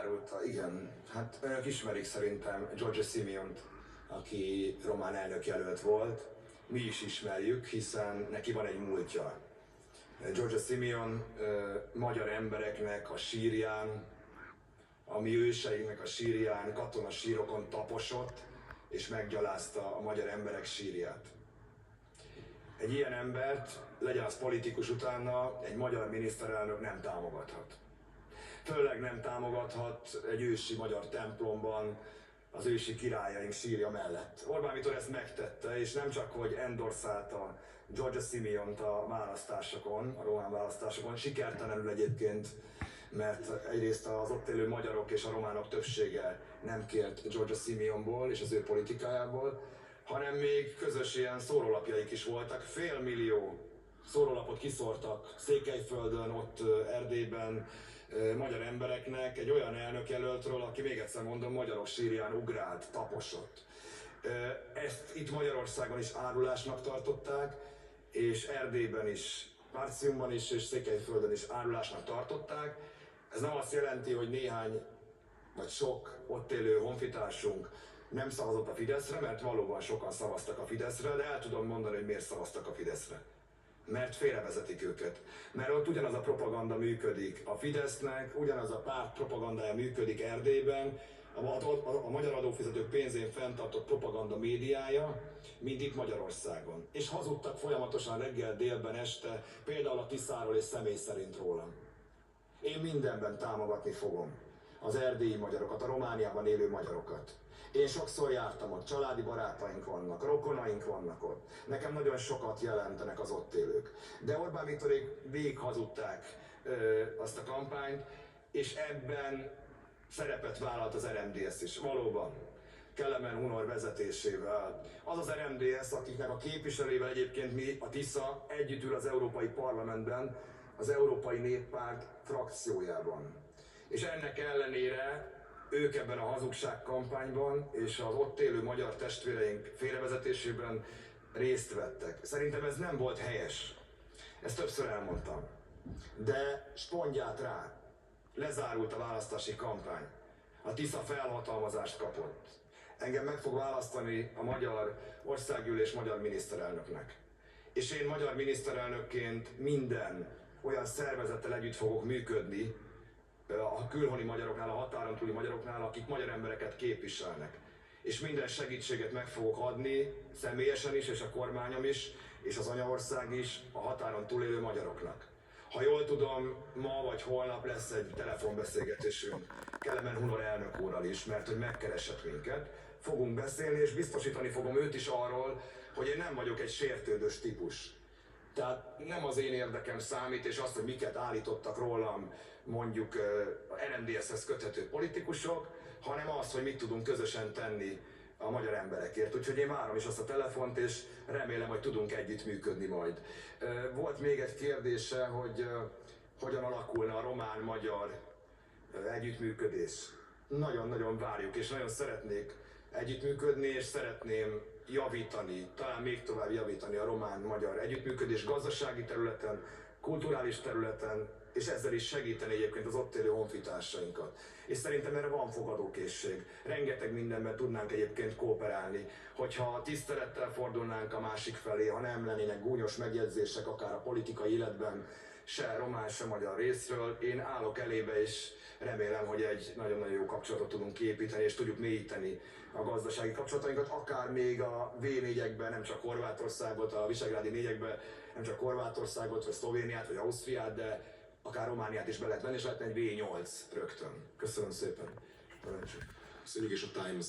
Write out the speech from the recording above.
lezárult, igen, hát önök ismerik szerintem Giorgia Simeont, aki román elnökjelölt volt. Mi is ismerjük, hiszen neki van egy múltja. Giorgia Simeon magyar embereknek a sírján, a mi őseinknek a sírján, katonasírokon taposott, és meggyalázta a magyar emberek sírját. Egy ilyen embert, legyen az politikus utána, egy magyar miniszterelnök nem támogathat. Főleg nem támogathat egy ősi magyar templomban, az ősi királyaink sírja mellett. Orbán Viktor ezt megtette, és nem csak, hogy endorszálta Giorgia Simeont a választásokon, a román választásokon, sikertelenül egyébként, mert egyrészt az ott élő magyarok és a románok többsége nem kért Giorgia Simeonból és az ő politikájából, hanem még közös ilyen szórólapjaik is voltak. 500 000 szórólapot kiszórtak Székelyföldön, ott Erdélyben magyar embereknek egy olyan elnökjelöltről, aki, még egyszer mondom, magyarok sírján ugrált, taposott. Ezt itt Magyarországon is árulásnak tartották, és Erdélyben is, Márciumban is és Székelyföldön is árulásnak tartották. Ez nem azt jelenti, hogy néhány vagy sok ott élő honfitársunk nem szavazott a Fideszre, mert valóban sokan szavaztak a Fideszre, de el tudom mondani, hogy miért szavaztak a Fideszre. Mert félrevezetik őket. Mert ott ugyanaz a propaganda működik a Fidesznek, ugyanaz a párt propagandája működik Erdélyben, a magyar adófizetők pénzén fenntartott propaganda médiája, mint itt Magyarországon. És hazudtak folyamatosan reggel, délben, este, például a Tiszáról és személy szerint rólam. Én mindenben támogatni fogom az erdélyi magyarokat, a Romániában élő magyarokat. Én sokszor jártam ott, családi barátaink vannak, rokonaink vannak ott. Nekem nagyon sokat jelentenek az ott élők. De Orbán Viktorék végig hazudták azt a kampányt, és ebben szerepet vállalt az RMDSZ is. Valóban. Kelemen Hunor vezetésével. Az az RMDSZ, akiknek a képviselővel egyébként mi, a TISZA, együtt ül az Európai Parlamentben, az Európai Néppárt frakciójában. És ennek ellenére ők ebben a hazugságkampányban és az ott élő magyar testvéreink félrevezetésében részt vettek. Szerintem ez nem volt helyes. Ezt többször elmondtam. De spondját rá. Lezárult a választási kampány. A TISZA felhatalmazást kapott. Engem meg fog választani a magyar országgyűlés magyar miniszterelnöknek. És én magyar miniszterelnökként minden olyan szervezettel együtt fogok működni, a külhoni magyaroknál, a határon túli magyaroknál, akik magyar embereket képviselnek. És minden segítséget meg fogok adni, személyesen is, és a kormányom is, és az anyaország is a határon túlélő magyaroknak. Ha jól tudom, ma vagy holnap lesz egy telefonbeszélgetésünk Kelemen Hunor elnök úrral is, mert hogy megkeresett minket. Fogunk beszélni, és biztosítani fogom őt is arról, hogy én nem vagyok egy sértődős típus. Tehát nem az én érdekem számít, és azt, hogy miket állítottak rólam mondjuk RMDSZ-hez köthető politikusok, hanem az, hogy mit tudunk közösen tenni a magyar emberekért. Úgyhogy én várom is azt a telefont, és remélem, hogy tudunk együttműködni majd. Volt még egy kérdése, hogy hogyan alakulna a román-magyar együttműködés. Nagyon-nagyon várjuk, és nagyon szeretnék együttműködni, és szeretném javítani, talán még tovább javítani a román-magyar együttműködés gazdasági területen, kulturális területen, és ezzel is segíteni egyébként az ott élő honfitársainkat. És szerintem erre van fogadókészség. Rengeteg mindenben tudnánk egyébként kooperálni, hogyha tisztelettel fordulnánk a másik felé, ha nem lennének gúnyos megjegyzések akár a politikai életben, se román, se magyar részről. Én állok elébe, és remélem, hogy egy nagyon-nagyon jó kapcsolatot tudunk kiépíteni, és tudjuk mélyíteni a gazdasági kapcsolatainkat, akár még a V4-ekben, nem csak Horvátországot, a visegrádi négyekben, nem csak Horvátországot, vagy Szlovéniát, vagy Ausztriát, de akár Romániát is be lehet venni, és lehetne egy V8 rögtön. Köszönöm szépen. Köszönjük, és a Times